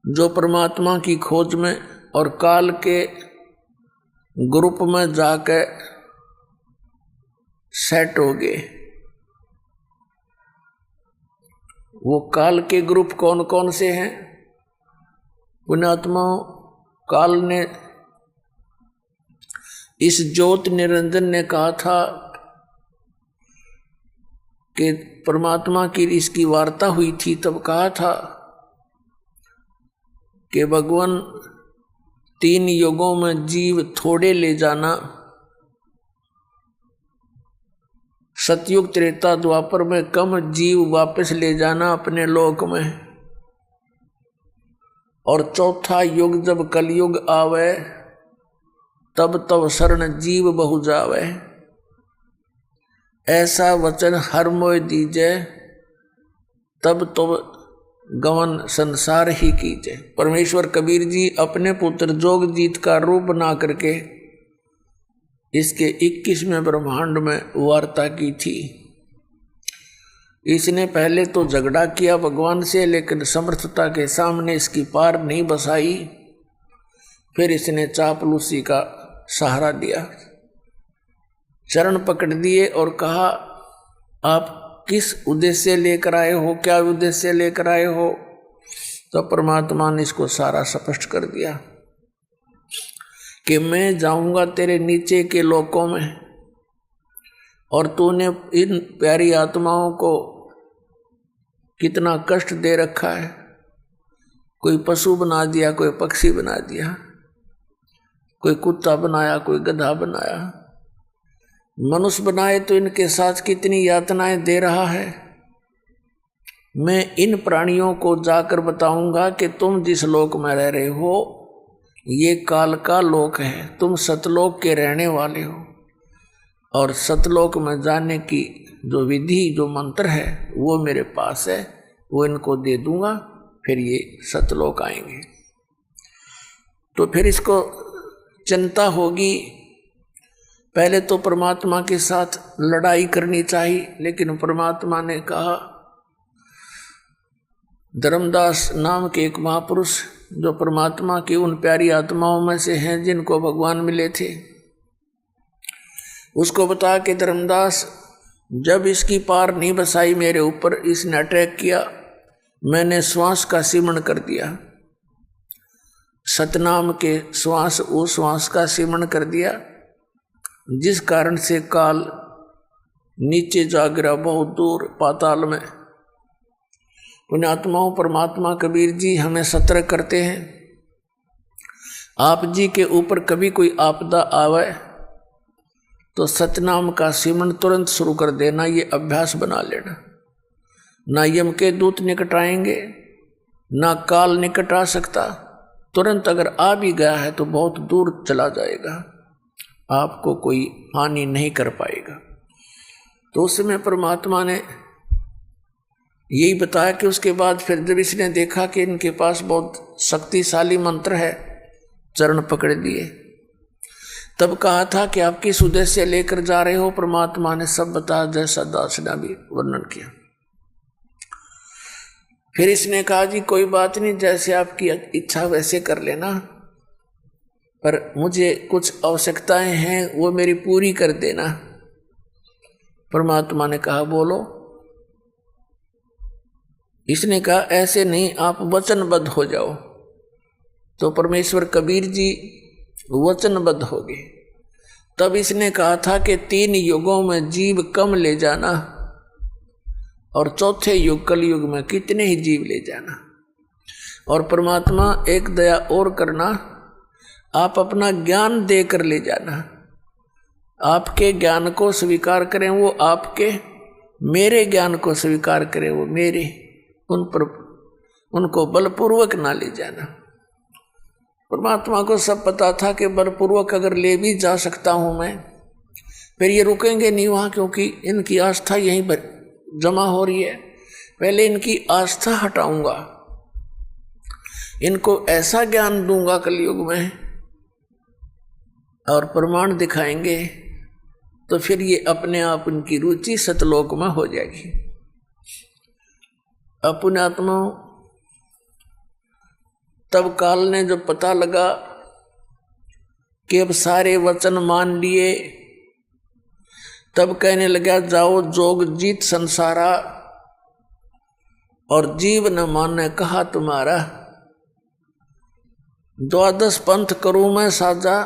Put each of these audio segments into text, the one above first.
जो परमात्मा की खोज में और काल के ग्रुप में जाकर सेट हो गए। वो काल के ग्रुप कौन कौन से हैं? पुण्यात्माओं, काल ने, इस ज्योत निरंजन ने कहा था कि परमात्मा की इसकी वार्ता हुई थी, तब कहा था कि भगवान 3 युगों में जीव थोड़े ले जाना, सतयुग त्रेता द्वापर में कम जीव वापस ले जाना अपने लोक में, और चौथा युग जब कलयुग आवे तब तब शरण जीव बहु जावे। ऐसा वचन हर मोय दीजे, तब तो गवन संसार ही कीजे। परमेश्वर कबीर जी अपने पुत्र जोगजीत का रूप बना करके इसके 21वें ब्रह्मांड में वार्ता की थी। इसने पहले तो झगड़ा किया भगवान से, लेकिन समर्थता के सामने इसकी पार नहीं बसाई। फिर इसने चापलूसी का सहारा दिया, चरण पकड़ दिए और कहा, आप किस उद्देश्य लेकर आए हो, क्या उद्देश्य लेकर आए हो? तो परमात्मा ने इसको सारा स्पष्ट कर दिया कि मैं जाऊंगा तेरे नीचे के लोकों में, और तूने इन प्यारी आत्माओं को कितना कष्ट दे रखा है। कोई पशु बना दिया, कोई पक्षी बना दिया, कोई कुत्ता बनाया, कोई गधा बनाया, मनुष्य बनाए तो इनके साथ कितनी यातनाएं दे रहा है। मैं इन प्राणियों को जाकर बताऊंगा कि तुम जिस लोक में रह रहे हो ये काल का लोक है, तुम सतलोक के रहने वाले हो, और सतलोक में जाने की जो विधि, जो मंत्र है वो मेरे पास है, वो इनको दे दूंगा, फिर ये सतलोक आएंगे। तो फिर इसको चिंता होगी, पहले तो परमात्मा के साथ लड़ाई करनी चाहिए, लेकिन परमात्मा ने कहा, धर्मदास नाम के एक महापुरुष जो परमात्मा की उन प्यारी आत्माओं में से हैं जिनको भगवान मिले थे, उसको बता के धर्मदास, जब इसकी पार नहीं बसाई मेरे ऊपर, इसने अटैक किया, मैंने श्वास का सिमरण कर दिया, सतनाम के श्वास, वो श्वास का सिमरण कर दिया, जिस कारण से काल नीचे जा गिरा बहुत दूर पाताल में। पुण्यात्माओं, परमात्मा कबीर जी हमें सतर्क करते हैं। आप जी के ऊपर कभी कोई आपदा आवे तो सतनाम का सिमरण तुरंत शुरू कर देना, ये अभ्यास बना लेना। ना यम के दूत निकट आएंगे, ना काल निकट आ सकता, तुरंत अगर आ भी गया है तो बहुत दूर चला जाएगा, आपको कोई हानि नहीं कर पाएगा। तो उस समय परमात्मा ने यही बताया कि उसके बाद फिर जब इसने देखा कि इनके पास बहुत शक्तिशाली मंत्र है, चरण पकड़ दिए, तब कहा था कि आप किस उद्देश्य लेकर जा रहे हो? परमात्मा ने सब बताया, जैसा दास ने भी वर्णन किया। फिर इसने कहा, जी कोई बात नहीं, जैसे आपकी इच्छा वैसे कर लेना, पर मुझे कुछ आवश्यकताएं हैं, वो मेरी पूरी कर देना। परमात्मा ने कहा, बोलो। इसने कहा, ऐसे नहीं, आप वचनबद्ध हो जाओ। तो परमेश्वर कबीर जी वचनबद्ध हो गए। तब इसने कहा था कि 3 युगों में जीव कम ले जाना, और चौथे युग कलयुग में कितने ही जीव ले जाना। और परमात्मा एक दया और करना, आप अपना ज्ञान देकर ले जाना, आपके ज्ञान को स्वीकार करें वो आपके, मेरे ज्ञान को स्वीकार करें वो मेरे, उन पर उनको बलपूर्वक ना ले जाना। परमात्मा को सब पता था कि बलपूर्वक अगर ले भी जा सकता हूं मैं, फिर ये रुकेंगे नहीं वहां, क्योंकि इनकी आस्था यहीं पर जमा हो रही है। पहले इनकी आस्था हटाऊंगा, इनको ऐसा ज्ञान दूंगा कलयुग में और प्रमाण दिखाएंगे, तो फिर ये अपने आप उनकी रुचि सतलोक में हो जाएगी। अपने आत्मा तब काल ने जब पता लगा कि अब सारे वचन मान लिए, तब कहने लगा जाओ जोग जीत संसारा, और जीव न माने कहा तुम्हारा। 12 पंथ करूं मैं साजा,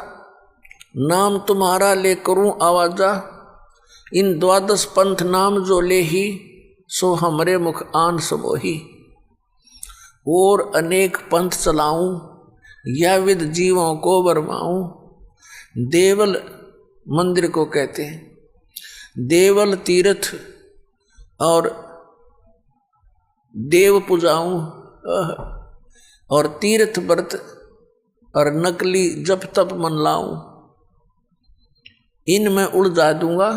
नाम तुम्हारा ले करूं आवाजा। इन 12 पंथ नाम जो ले ही, सो हमरे मुख आन समोही। और अनेक पंथ चलाऊं, या विद जीवों को बरमाऊं। देवल मंदिर को कहते हैं, देवल तीर्थ और देव पूजाऊं, और तीर्थ व्रत और नकली जप तप मन लाऊं। इनमें उलझा दूंगा,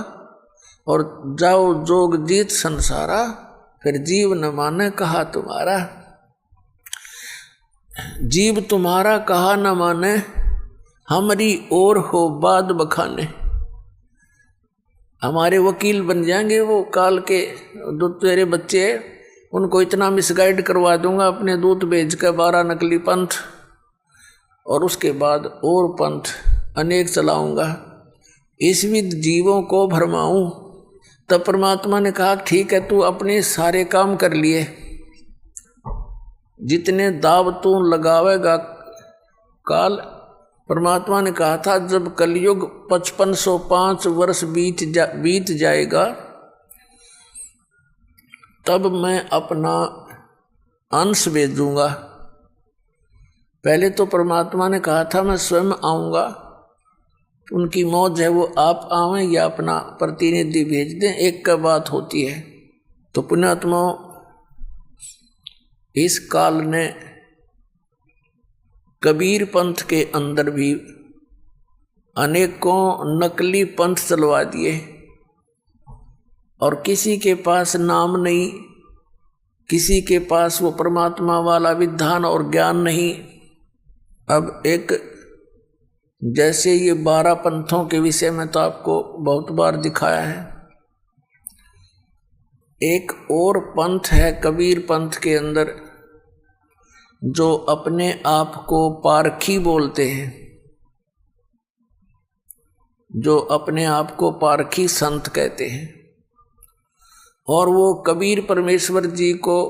और जाओ जोग जीत संसारा, फिर जीव न माने कहा तुम्हारा। जीव तुम्हारा कहा न माने, हमारी और हो बाद बखाने। हमारे वकील बन जाएंगे वो काल के, जो तेरे बच्चे उनको इतना मिसगाइड करवा दूंगा अपने दूत भेज कर 12 नकली पंथ, और उसके बाद और पंथ अनेक चलाऊंगा, इस विद जीवों को भरमाऊं। तब परमात्मा ने कहा ठीक है, तू अपने सारे काम कर लिए, जितने दाव तू लगावेगा काल। परमात्मा ने कहा था जब कलयुग 5505 वर्ष बीत जाएगा, तब मैं अपना अंश भेजूंगा। पहले तो परमात्मा ने कहा था मैं स्वयं आऊंगा, उनकी मौज है वो आप आवें या अपना प्रतिनिधि भेज दें, एक का बात होती है। तो पुण्यात्माओं, इस काल ने कबीर पंथ के अंदर भी अनेकों नकली पंथ चलवा दिए, और किसी के पास नाम नहीं, किसी के पास वो परमात्मा वाला विधान और ज्ञान नहीं। अब एक जैसे ये 12 पंथों के विषय में तो आपको बहुत बार दिखाया है, एक और पंथ है कबीर पंथ के अंदर, जो अपने आप को पारखी बोलते हैं, जो अपने आप को पारखी संत कहते हैं। और वो कबीर परमेश्वर जी को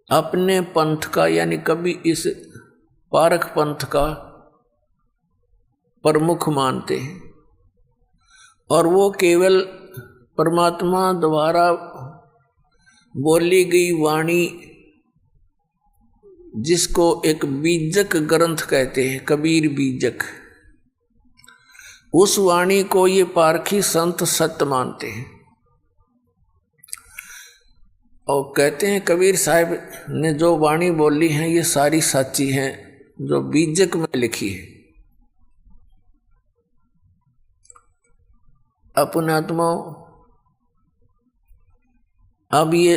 अपने पंथ का, यानी कभी इस पारख पंथ का प्रमुख मानते हैं, और वो केवल परमात्मा द्वारा बोली गई वाणी, जिसको एक बीजक ग्रंथ कहते हैं, कबीर बीजक, उस वाणी को ये पारखी संत सत्य मानते हैं, और कहते हैं कबीर साहब ने जो वाणी बोली है ये सारी सच्ची हैं, जो बीजक में लिखी है। अपनात्माओं, अब ये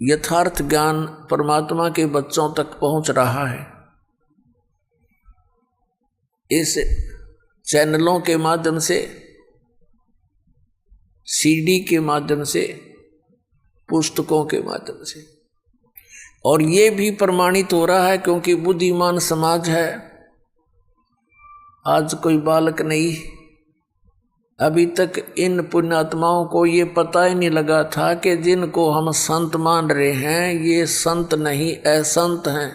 यथार्थ ज्ञान परमात्मा के बच्चों तक पहुंच रहा है, इस चैनलों के माध्यम से, सीडी के माध्यम से, पुस्तकों के माध्यम से। और ये भी प्रमाणित हो रहा है क्योंकि बुद्धिमान समाज है। आज कोई बालक नहीं, अभी तक इन पुण्यात्माओं को ये पता ही नहीं लगा था कि जिनको हम संत मान रहे हैं ये संत नहीं असंत हैं।